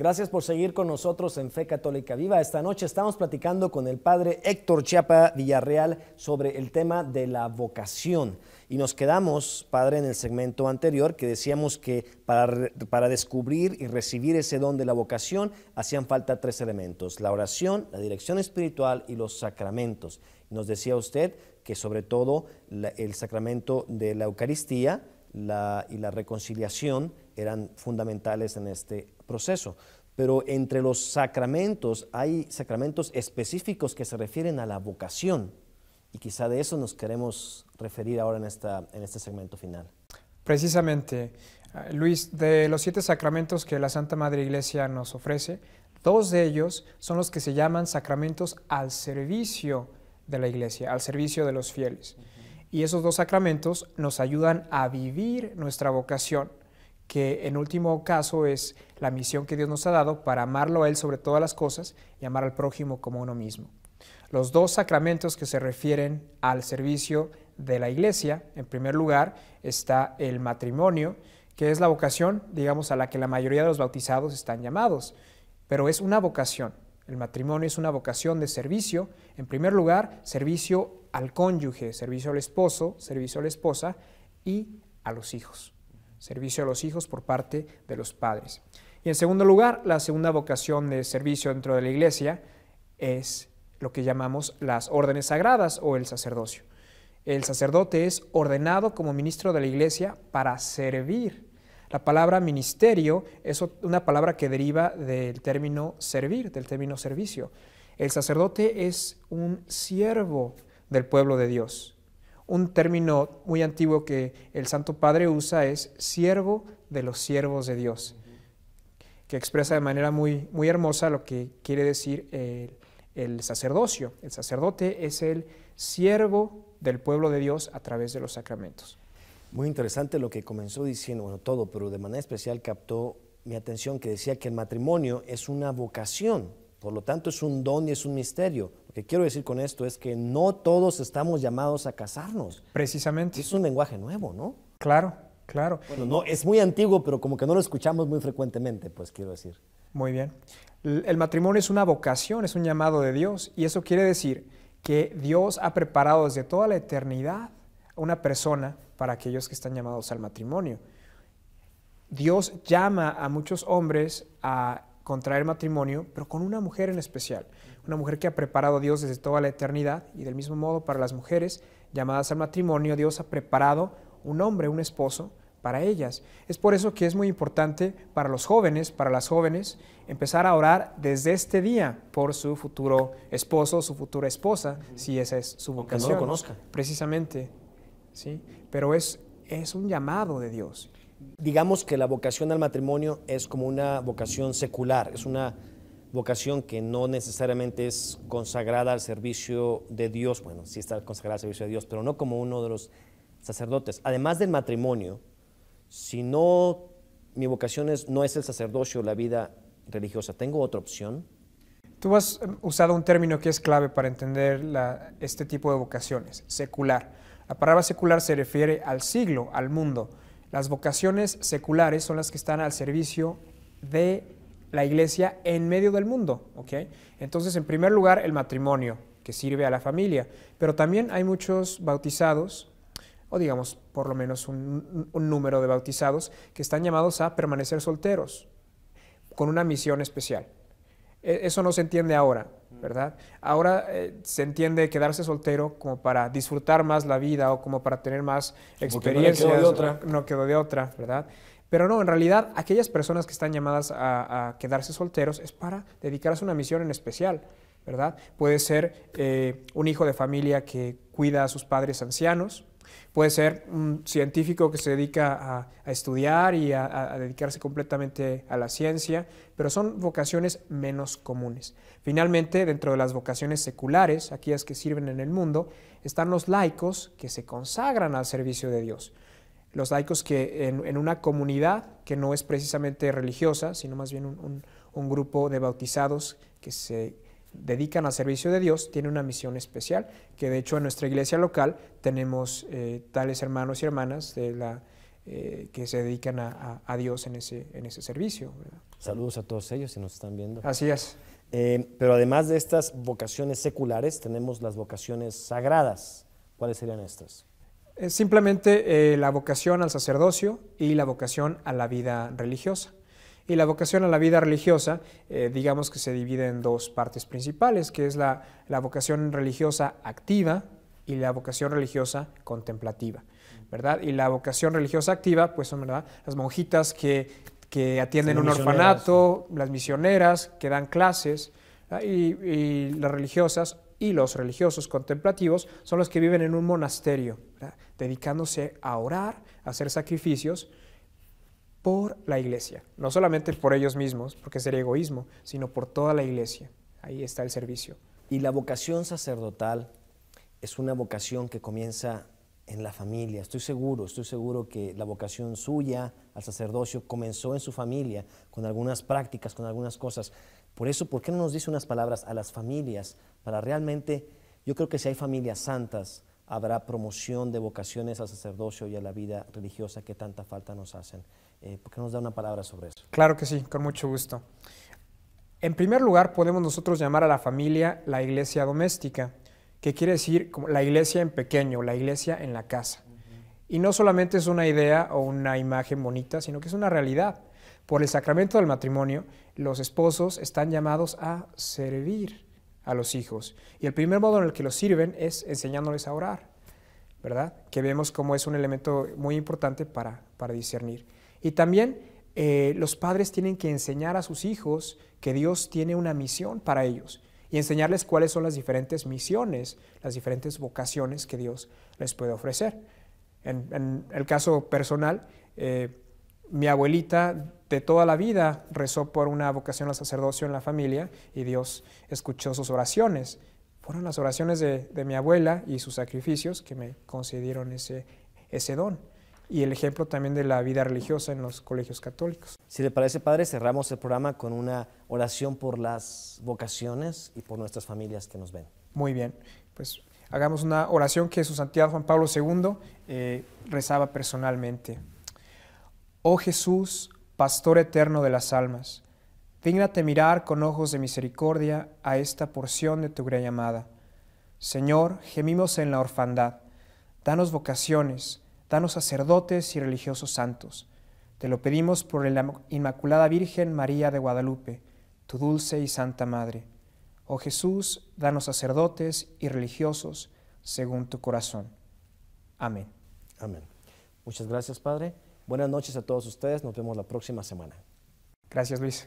Gracias por seguir con nosotros en Fe Católica Viva. Esta noche estamos platicando con el padre Héctor Chiapa Villarreal sobre el tema de la vocación. Y nos quedamos, padre, en el segmento anterior que decíamos que para descubrir y recibir ese don de la vocación hacían falta tres elementos: la oración, la dirección espiritual y los sacramentos. Nos decía usted que sobre todo el sacramento de la Eucaristía y la reconciliación eran fundamentales en este proceso. Pero entre los sacramentos hay sacramentos específicos que se refieren a la vocación, y quizá de eso nos queremos referir ahora en este segmento final. Precisamente, Luis, de los 7 sacramentos que la Santa Madre Iglesia nos ofrece, 2 de ellos son los que se llaman sacramentos al servicio de la Iglesia, al servicio de los fieles. Y esos 2 sacramentos nos ayudan a vivir nuestra vocación, que en último caso es la misión que Dios nos ha dado para amarlo a Él sobre todas las cosas y amar al prójimo como uno mismo. Los 2 sacramentos que se refieren al servicio de la Iglesia, en primer lugar está el matrimonio, que es la vocación, digamos, a la que la mayoría de los bautizados están llamados, pero es una vocación. El matrimonio es una vocación de servicio, en primer lugar, servicio al cónyuge, servicio al esposo, servicio a la esposa y a los hijos. Servicio a los hijos por parte de los padres. Y en segundo lugar, la segunda vocación de servicio dentro de la Iglesia es lo que llamamos las órdenes sagradas o el sacerdocio. El sacerdote es ordenado como ministro de la Iglesia para servir. La palabra ministerio es una palabra que deriva del término servir, del término servicio. El sacerdote es un siervo del pueblo de Dios. Un término muy antiguo que el Santo Padre usa es siervo de los siervos de Dios, que expresa de manera muy hermosa lo que quiere decir el sacerdocio. El sacerdote es el siervo del pueblo de Dios a través de los sacramentos. Muy interesante lo que comenzó diciendo, bueno, todo, pero de manera especial captó mi atención que decía que el matrimonio es una vocación, por lo tanto es un don y es un misterio. Lo que quiero decir con esto es que no todos estamos llamados a casarnos. Precisamente. Es un lenguaje nuevo, ¿no? Claro, claro. Bueno, no, es muy antiguo, pero como que no lo escuchamos muy frecuentemente, pues quiero decir. Muy bien. El matrimonio es una vocación, es un llamado de Dios, y eso quiere decir que Dios ha preparado desde toda la eternidad a una persona para aquellos que están llamados al matrimonio. Dios llama a muchos hombres a contraer matrimonio, pero con una mujer en especial, una mujer que ha preparado Dios desde toda la eternidad, y del mismo modo para las mujeres llamadas al matrimonio, Dios ha preparado un hombre, un esposo, para ellas. Es por eso que es muy importante para los jóvenes, para las jóvenes, empezar a orar desde este día por su futuro esposo, su futura esposa, si esa es su vocación. Que no lo conozca. Precisamente, ¿sí? Pero es un llamado de Dios. Digamos que la vocación al matrimonio es como una vocación secular, es una vocación que no necesariamente es consagrada al servicio de Dios, bueno, sí está consagrada al servicio de Dios, pero no como uno de los sacerdotes. Además del matrimonio, si no, mi vocación no es el sacerdocio, la vida religiosa, ¿tengo otra opción? Tú has usado un término que es clave para entender este tipo de vocaciones, secular. La palabra secular se refiere al siglo, al mundo. Las vocaciones seculares son las que están al servicio de la Iglesia en medio del mundo, ¿ok? Entonces, en primer lugar, el matrimonio, que sirve a la familia, pero también hay muchos bautizados, o digamos, por lo menos un número de bautizados, que están llamados a permanecer solteros, con una misión especial. Eso no se entiende ahora, ¿verdad? Ahora se entiende quedarse soltero como para disfrutar más la vida o como para tener más experiencias. No quedó de otra, ¿verdad? Pero no, en realidad, aquellas personas que están llamadas a quedarse solteros es para dedicarse a una misión en especial, ¿verdad? Puede ser un hijo de familia que cuida a sus padres ancianos, puede ser un científico que se dedica a estudiar y a dedicarse completamente a la ciencia, pero son vocaciones menos comunes. Finalmente, dentro de las vocaciones seculares, aquellas que sirven en el mundo, están los laicos que se consagran al servicio de Dios. Los laicos que en una comunidad que no es precisamente religiosa, sino más bien un grupo de bautizados que se dedican al servicio de Dios, tiene una misión especial, que de hecho en nuestra iglesia local tenemos tales hermanos y hermanas de la que se dedican a Dios en ese servicio, ¿verdad? Saludos a todos ellos si nos están viendo. Así es. Pero además de estas vocaciones seculares, tenemos las vocaciones sagradas. ¿Cuáles serían estas? Simplemente la vocación al sacerdocio y la vocación a la vida religiosa. Y la vocación a la vida religiosa, digamos que se divide en dos partes principales, que es la vocación religiosa activa y la vocación religiosa contemplativa, ¿verdad? Y la vocación religiosa activa, pues son, ¿verdad?, las monjitas que atienden un orfanato, las misioneras que dan clases, y las religiosas y los religiosos contemplativos son los que viven en un monasterio, ¿verdad?, dedicándose a orar, a hacer sacrificios por la iglesia, no solamente por ellos mismos, porque sería egoísmo, sino por toda la iglesia. Ahí está el servicio. Y la vocación sacerdotal es una vocación que comienza en la familia. Estoy seguro que la vocación suya al sacerdocio comenzó en su familia, con algunas prácticas, con algunas cosas. Por eso, ¿por qué no nos dice unas palabras a las familias? Para realmente, yo creo que si hay familias santas, habrá promoción de vocaciones al sacerdocio y a la vida religiosa que tanta falta nos hacen. ¿Por qué no nos da una palabra sobre eso? Claro que sí, con mucho gusto. En primer lugar, podemos nosotros llamar a la familia la iglesia doméstica, que quiere decir como la iglesia en pequeño, la iglesia en la casa. Y no solamente es una idea o una imagen bonita, sino que es una realidad. Por el sacramento del matrimonio, los esposos están llamados a servir a los hijos. Y el primer modo en el que los sirven es enseñándoles a orar, ¿verdad? Que vemos como es un elemento muy importante para discernir. Y también los padres tienen que enseñar a sus hijos que Dios tiene una misión para ellos y enseñarles cuáles son las diferentes misiones, las diferentes vocaciones que Dios les puede ofrecer. En el caso personal, mi abuelita de toda la vida rezó por una vocación al sacerdocio en la familia y Dios escuchó sus oraciones. Fueron las oraciones de mi abuela y sus sacrificios que me concedieron ese don. Y el ejemplo también de la vida religiosa en los colegios católicos. Si le parece, padre, cerramos el programa con una oración por las vocaciones y por nuestras familias que nos ven. Muy bien, pues hagamos una oración que su santidad Juan Pablo II rezaba personalmente. Oh Jesús, pastor eterno de las almas, dígnate mirar con ojos de misericordia a esta porción de tu grey amada. Señor, gemimos en la orfandad, danos vocaciones, danos sacerdotes y religiosos santos. Te lo pedimos por la Inmaculada Virgen María de Guadalupe, tu dulce y santa Madre. Oh Jesús, danos sacerdotes y religiosos según tu corazón. Amén. Amén. Muchas gracias, padre. Buenas noches a todos ustedes. Nos vemos la próxima semana. Gracias, Luis.